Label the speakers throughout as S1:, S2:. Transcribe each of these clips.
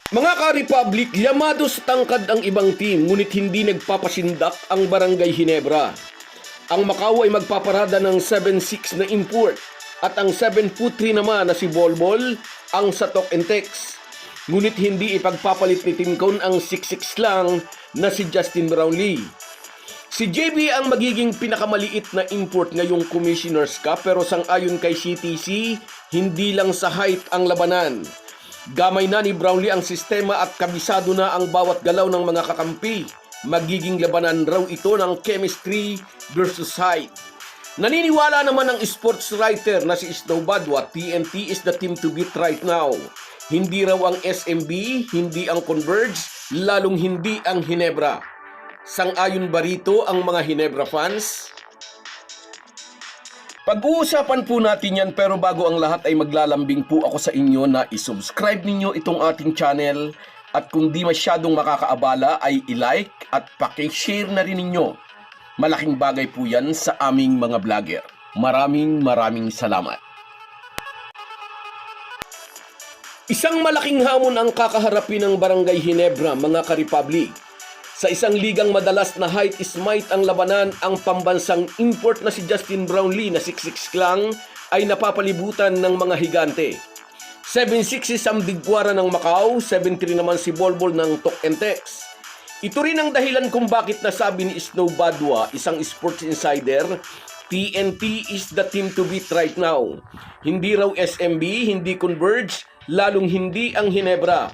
S1: Mga ka-Republic, yamado sa tangkad ang ibang team ngunit hindi nagpapasindak ang Barangay Ginebra. Ang Macau ay magpaparada ng 7-6 na import at ang 7'3" naman na si Bolbol ang satok and text. Ngunit hindi ipagpapalit ni Team Cone ang 6'6" lang na si Justin Brownlee. Si JB ang magiging pinakamaliit na import ngayong Commissioner's Cup pero sang-ayon kay CTC, hindi lang sa height ang labanan. Gamay na ni Brownlee ang sistema at kabisado na ang bawat galaw ng mga kakampi. Magiging labanan raw ito ng chemistry versus height. Naniniwala naman ang sports writer na si Snow Badwa, TNT is the team to beat right now. Hindi raw ang SMB, hindi ang Converge, lalong hindi ang Ginebra. Sang-ayon ba rito ang mga Ginebra fans? Pag-uusapan po natin yan pero bago ang lahat ay maglalambing po ako sa inyo na isubscribe ninyo itong ating channel at kung di masyadong makakaabala ay i-like at paki-share na rin ninyo. Malaking bagay po yan sa aming mga vlogger. Maraming salamat. Isang malaking hamon ang kakaharapin ng Barangay Ginebra, mga ka-Republic. Sa isang ligang madalas na height is might ang labanan, ang pambansang import na si Justin Brownlee na 6'6" lang ay napapalibutan ng mga higante. 7'6" is ang Digwara ng Macau, 7'3" naman si Bolbol ng Tok and Tex. Ito rin ang dahilan kung bakit nasabi ni Snow Badwa, isang sports insider, TNT is the team to beat right now. Hindi raw SMB, hindi Converge, lalong hindi ang Ginebra.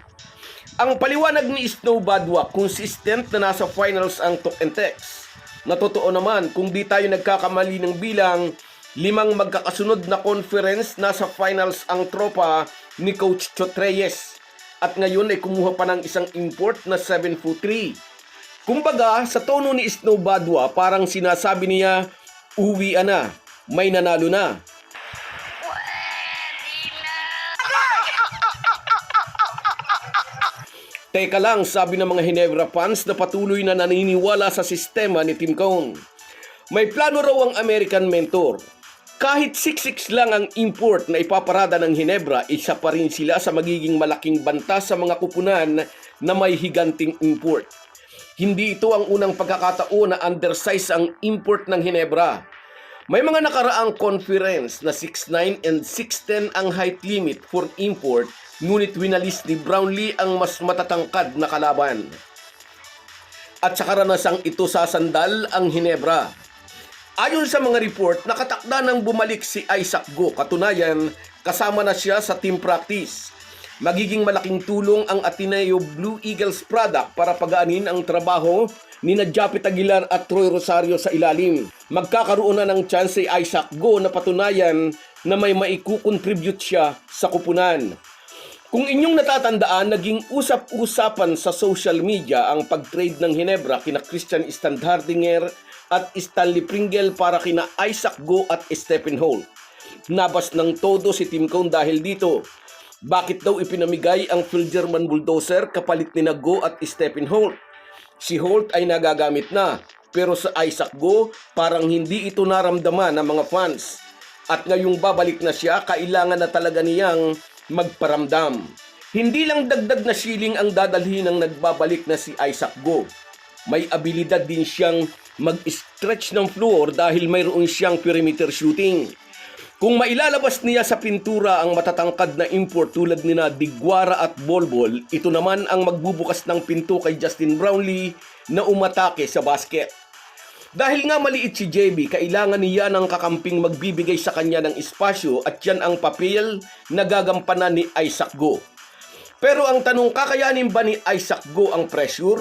S1: Ang paliwanag ni Snow Badwa, consistent na nasa finals ang Tok and Tex. Natotoo naman, kung di tayo nagkakamali ng bilang, 5 magkakasunod na conference nasa finals ang tropa ni Coach Chot Reyes. At ngayon ay kumuha pa ng isang import na 7'3". Kumbaga, sa tono ni Snow Badwa, parang sinasabi niya, uwi na, may nanalo na. Teka lang, sabi ng mga Ginebra fans na patuloy na naniniwala sa sistema ni Team Cone. May plano raw ang American mentor. Kahit 6'6" lang ang import na ipaparada ng Ginebra, isa pa rin sila sa magiging malaking banta sa mga kupunan na may higanting import. Hindi ito ang unang pagkakataon na undersize ang import ng Ginebra. May mga nakaraang conference na 6'9" and 6'10" ang height limit for import, ngunit winalis ni Brownlee ang mas matatangkad na kalaban. At sa karanasang ito sasandal ang Ginebra. Ayon sa mga report, nakatakda nang bumalik si Isaac Go. Katunayan, kasama na siya sa team practice. Magiging malaking tulong ang Ateneo Blue Eagles product para pagaanin ang trabaho ni Japet Aguilar at Troy Rosario sa ilalim. Magkakaroon na ng chance si Isaac Go na patunayan na may maikukontribute siya sa kupunan. Kung inyong natatandaan, naging usap-usapan sa social media ang pag-trade ng Ginebra kina Christian Standhardinger at Stanley Pringle para kina Isaac Go at Stephen Holt. Nabas ng todo si Team Cone dahil dito. Bakit daw ipinamigay ang Phil German Bulldozer kapalit ni Go at Stephen Holt? Si Holt ay nagagamit na, pero sa Isaac Go, parang hindi ito naramdaman ng mga fans. At ngayong babalik na siya, kailangan na talaga niyang magparamdam. Hindi lang dagdag na shilling ang dadalhin ng nagbabalik na si Isaac Go. May abilidad din siyang mag-stretch ng floor dahil mayroon siyang perimeter shooting. Kung mailalabas niya sa pintura ang matatangkad na import tulad nina Digwara at Bolbol, ito naman ang magbubukas ng pinto kay Justin Brownlee na umatake sa basket. Dahil nga maliit si JB, kailangan niya ng kakamping magbibigay sa kanya ng espasyo at yan ang papel na gagampanan ni Isaac Go. Pero ang tanong, kakayanin ba ni Isaac Go ang pressure?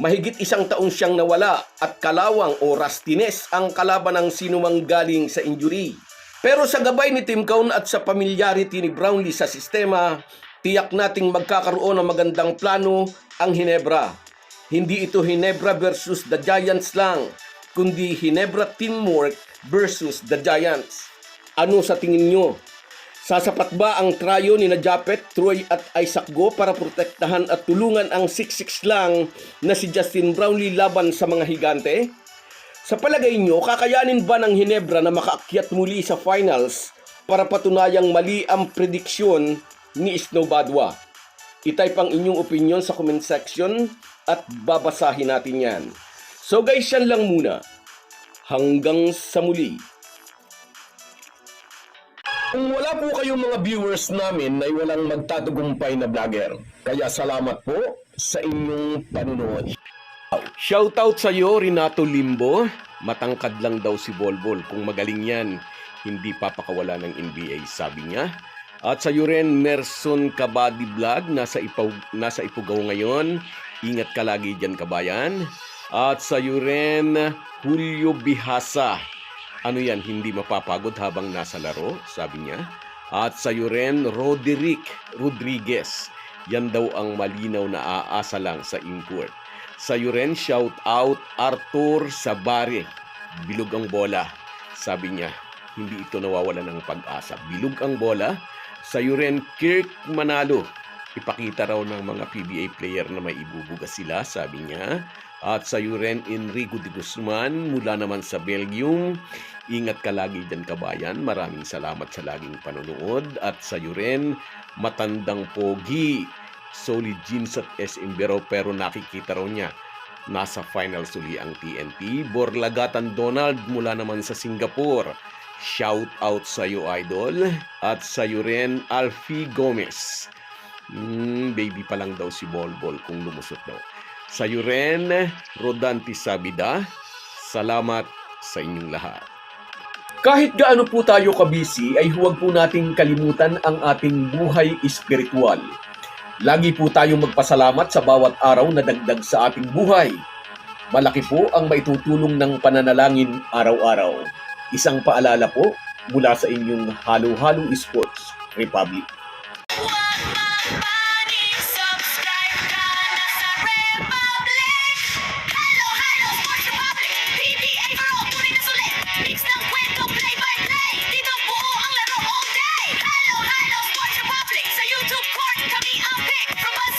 S1: Mahigit 1 taon siyang nawala at kalawang o rustiness ang kalaban ng sinumang galing sa injury. Pero sa gabay ni Team Cone at sa familiarity ni Brownlee sa sistema, tiyak nating magkakaroon ng magandang plano ang Ginebra. Hindi ito Ginebra versus the Giants lang, kundi Ginebra teamwork versus the Giants. Ano sa tingin nyo? Sasapat ba ang trio ni Japet, Troy at Isaac Go para protektahan at tulungan ang 6'6" lang na si Justin Brownlee laban sa mga higante? Sa palagay nyo, kakayanin ba ng Ginebra na makaakyat muli sa finals para patunayang mali ang prediksyon ni Snow Badwa? I-type ang inyong opinion sa comment section at babasahin natin yan. So guys, yan lang muna. Hanggang sa muli. Kung wala po kayong mga viewers namin ay walang magtatagumpay na vlogger. Kaya salamat po sa inyong panunood. Shoutout sa iyo, Renato Limbo. Matangkad lang daw si Bolbol. Kung magaling yan, hindi papakawala ng NBA, sabi niya. At sa iyo rin, Merson Kabadi Vlog, nasa Ipugaw ngayon. Ingat ka lagi dyan, kabayan. At sa iyo rin, Julio Bihasa. Ano yan, hindi mapapagod habang nasa laro, sabi niya. At sa iyo rin, Roderick Rodriguez. Yan daw ang malinaw na aasa lang sa import. Sa iyo rin, shout out Arthur Sabare. Bilog ang bola. Sabi niya, hindi ito nawawala ng pag-asa. Bilog ang bola. Sa iyo rin, Kirk Manalo. Ipakita raw ng mga PBA player na may ibubuga sila, sabi niya. At sa iyo rin, Enrico de Guzman, mula naman sa Belgium. Ingat ka lagi dyan, kabayan. Maraming salamat sa laging panonood. At sa iyo rin, Matandang Pogi. Solid jeans at SM Bero, pero nakikita raw niya nasa finals uli ang TNT. Borlagatan Donald mula naman sa Singapore. Shout out sa iyo, idol. At sa iyo rin, Alfie Gomez. Baby pa lang daw si Bolbol kung lumusot daw. Sa iyo rin, Rodante Sabida. Salamat sa inyong lahat. Kahit gaano po tayo kabisi, ay huwag po nating kalimutan ang ating buhay espiritual. Lagi po tayong magpasalamat sa bawat araw na dagdag sa ating buhay. Malaki po ang maitutulong ng pananalangin araw-araw. Isang paalala po mula sa inyong Halo-Halo Sports Republic.
S2: From